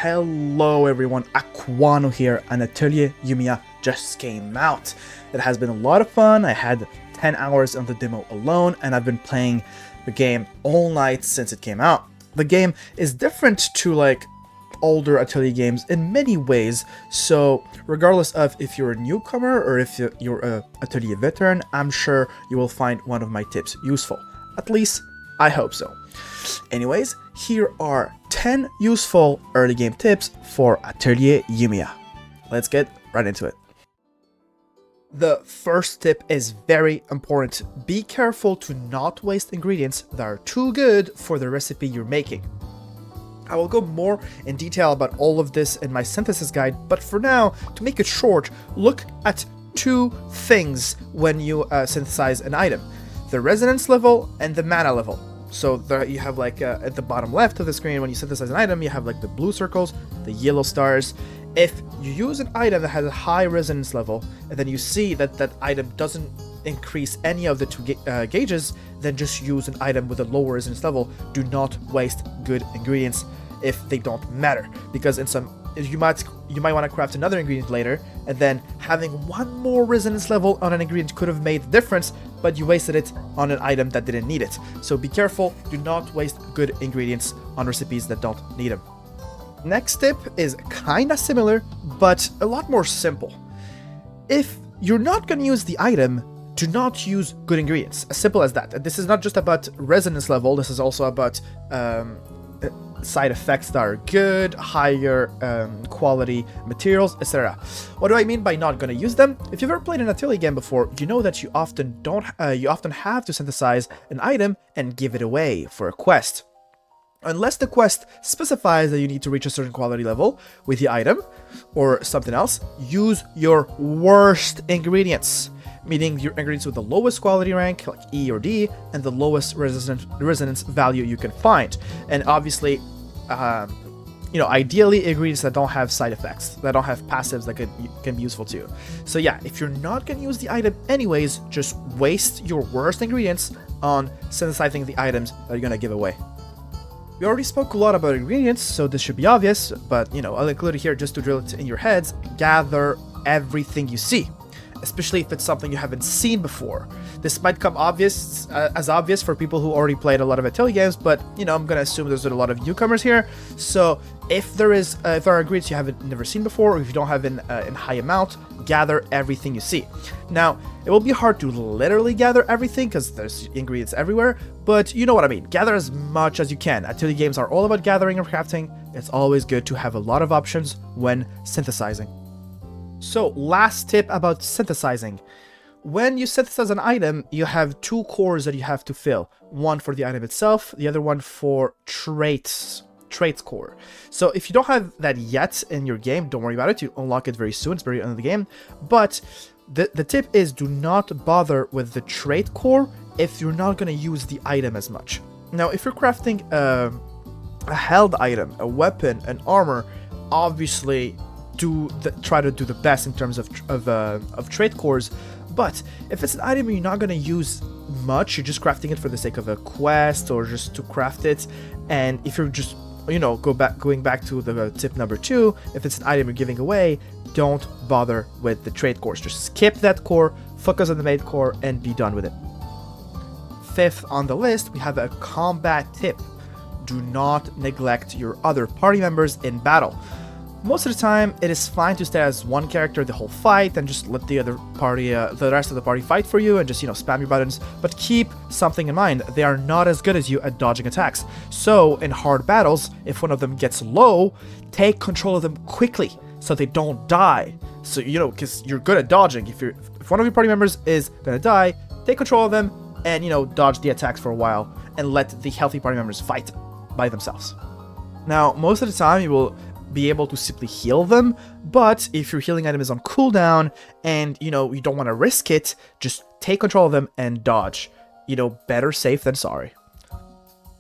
Hello everyone, Acwano here, and Atelier Yumia just came out. It has been a lot of fun. I had 10 hours on the demo alone, and I've been playing the game all night since it came out. The game is different to like older Atelier games in many ways, so regardless of if you're a newcomer or if you're a Atelier veteran, I'm sure you will find one of my tips useful. At least, I hope so. Anyways, here are 10 useful early game tips for Atelier Yumia. Let's get right into it. The first tip is very important. Be careful to not waste ingredients that are too good for the recipe you're making. I will go more in detail about all of this in my synthesis guide, but for now, to make it short, look at two things when you synthesize an item: the resonance level and the mana level. So you have like at the bottom left of the screen, when you synthesize an item, you have like the blue circles, the yellow stars. If you use an item that has a high resonance level, and then you see that that item doesn't increase any of the two gauges, then just use an item with a lower resonance level. Do not waste good ingredients if they don't matter, because you might want to craft another ingredient later, and then having one more resonance level on an ingredient could have made the difference, but you wasted it on an item that didn't need it. So be careful, do not waste good ingredients on recipes that don't need them. Next tip is kinda similar, but a lot more simple. If you're not gonna use the item, do not use good ingredients. As simple as that. And this is not just about resonance level, this is also about side effects that are good, higher quality materials, etc. What do I mean by not gonna use them? If you've ever played an Atelier game before, you know that you often have to synthesize an item and give it away for a quest. Unless the quest specifies that you need to reach a certain quality level with the item or something else, use your worst ingredients. Meaning your ingredients with the lowest quality rank, like E or D, and the lowest resonance value you can find. And obviously, ideally ingredients that don't have side effects, that don't have passives that can be useful to you. So yeah, if you're not going to use the item anyways, just waste your worst ingredients on synthesizing the items that you're going to give away. We already spoke a lot about ingredients, so this should be obvious, but I'll include it here just to drill it in your heads. Gather everything you see, especially if it's something you haven't seen before. This might come obvious for people who already played a lot of Atelier games, but I'm gonna assume there's a lot of newcomers here. So if there are ingredients you haven't never seen before, or if you don't have in high amount, gather everything you see. Now, it will be hard to literally gather everything because there's ingredients everywhere, but you know what I mean. Gather as much as you can. Atelier games are all about gathering and crafting. It's always good to have a lot of options when synthesizing. So, last tip about synthesizing. When you synthesize an item, you have two cores that you have to fill. One for the item itself, the other one for traits core. So if you don't have that yet in your game, don't worry about it. You unlock it very soon. It's very early in the game. But the tip is, do not bother with the trait core if you're not going to use the item as much. Now, if you're crafting a held item, a weapon, an armor, obviously try to do the best in terms of trait cores. But if it's an item you're not going to use much, you're just crafting it for the sake of a quest or just to craft it, and if you're just going back to the tip number 2, if it's an item you're giving away, don't bother with the trait cores. Just skip that core, focus on the main core, and be done with it. Fifth on the list, we have a combat tip. Do not neglect your other party members in battle. Most of the time, it is fine to stay as one character the whole fight and just let the rest of the party fight for you and just, spam your buttons. But keep something in mind, they are not as good as you at dodging attacks. So, in hard battles, if one of them gets low, take control of them quickly so they don't die. So, because you're good at dodging. If one of your party members is gonna die, take control of them and, dodge the attacks for a while and let the healthy party members fight by themselves. Now, most of the time, you will be able to simply heal them, but if your healing item is on cooldown and you don't want to risk it, just take control of them and dodge. Better safe than sorry.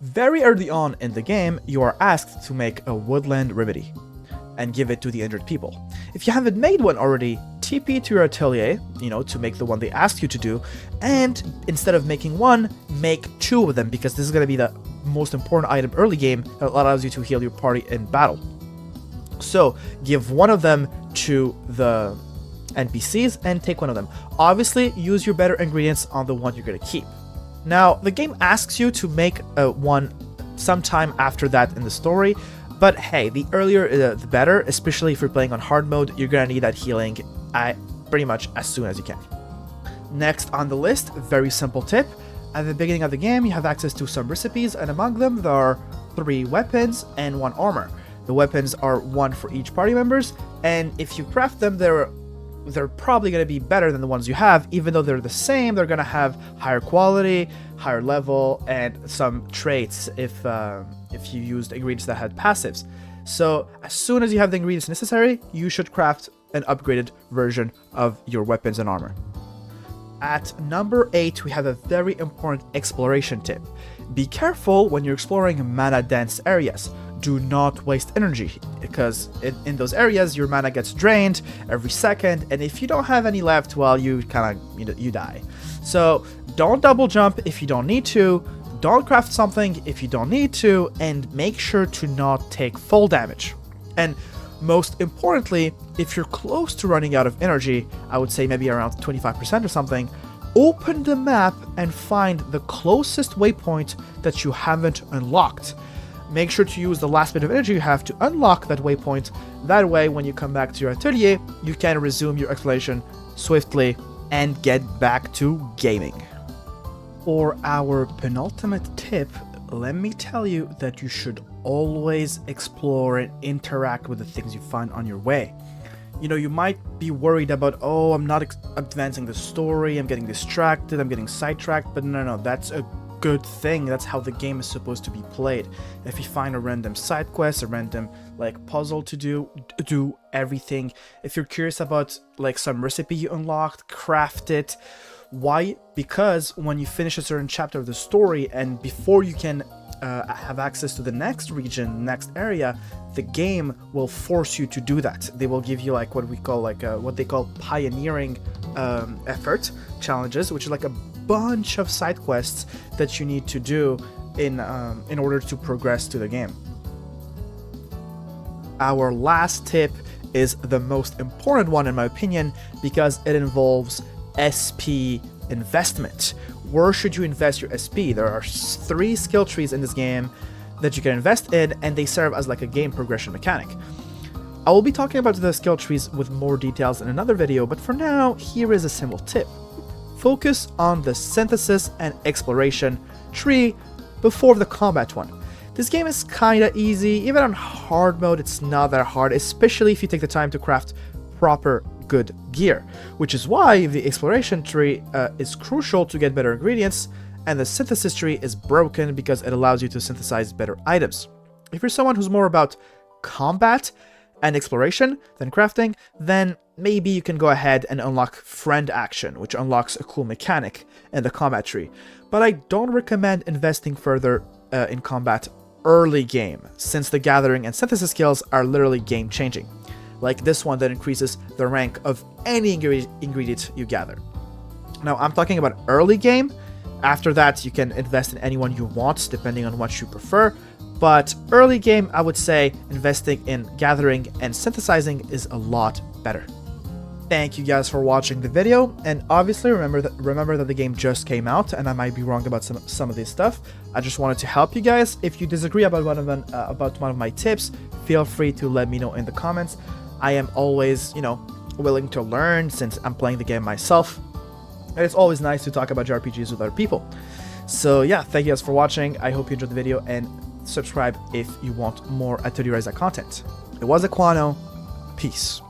Very early on in the game, you are asked to make a woodland remedy and give it to the injured people. If you haven't made one already, TP to your atelier, to make the one they asked you to do, and instead of making one, make 2 of them, because this is going to be the most important item early game that allows you to heal your party in battle. So give one of them to the NPCs and take one of them. Obviously, use your better ingredients on the one you're going to keep. Now, the game asks you to make one sometime after that in the story, but hey, the earlier the better, especially if you're playing on hard mode. You're going to need that healing pretty much as soon as you can. Next on the list, very simple tip. At the beginning of the game, you have access to some recipes, and among them there are 3 weapons and 1 armor. The weapons are 1 for each party members, and if you craft them, they're probably going to be better than the ones you have. Even though they're the same, they're going to have higher quality, higher level, and some traits if you used ingredients that had passives. So as soon as you have the ingredients necessary, you should craft an upgraded version of your weapons and armor. At number 8, we have a very important exploration tip. Be careful when you're exploring mana-dense areas. Do not waste energy, because in those areas your mana gets drained every second, and if you don't have any left, well, you die. So don't double jump if you don't need to, don't craft something if you don't need to, and make sure to not take full damage. And most importantly, if you're close to running out of energy, I would say maybe around 25% or something, open the map and find the closest waypoint that you haven't unlocked. Make sure to use the last bit of energy you have to unlock that waypoint. That way, when you come back to your atelier, you can resume your exploration swiftly and get back to gaming. For our penultimate tip, let me tell you that you should always explore and interact with the things you find on your way. You know, you might be worried about, oh, I'm not advancing the story, I'm getting distracted, I'm getting sidetracked, but no, that's a good thing. That's how the game is supposed to be played. If you find a random side quest, a random puzzle to do everything. If you're curious about some recipe you unlocked, craft it. Why? Because when you finish a certain chapter of the story and before you can have access to the next region, next area, the game will force you to do that. They will give you what we call what they call pioneering effort challenges, which is a bunch of side quests that you need to do in order to progress to the game. Our last tip is the most important one in my opinion, because it involves SP investment. Where should you invest your SP? There are 3 skill trees in this game that you can invest in, and they serve as a game progression mechanic. I will be talking about the skill trees with more details in another video, but for now, here is a simple tip. Focus on the synthesis and exploration tree before the combat one. This game is kinda easy. Even on hard mode, it's not that hard, especially if you take the time to craft proper good gear, which is why the exploration tree is crucial to get better ingredients, and the synthesis tree is broken because it allows you to synthesize better items. If you're someone who's more about combat and exploration than crafting, then maybe you can go ahead and unlock friend action, which unlocks a cool mechanic in the combat tree. But I don't recommend investing further in combat early game, since the gathering and synthesis skills are literally game changing. Like this one that increases the rank of any ingredient you gather. Now I'm talking about early game. After that, you can invest in anyone you want, depending on what you prefer. But early game, I would say investing in gathering and synthesizing is a lot better. Thank you guys for watching the video, and obviously remember that the game just came out, and I might be wrong about some of this stuff. I just wanted to help you guys. If you disagree about one of my tips, feel free to let me know in the comments. I am always, willing to learn since I'm playing the game myself. And it's always nice to talk about JRPGs with other people. So yeah, thank you guys for watching. I hope you enjoyed the video, and subscribe if you want more Atelier Yumia content. It was acwano. Peace.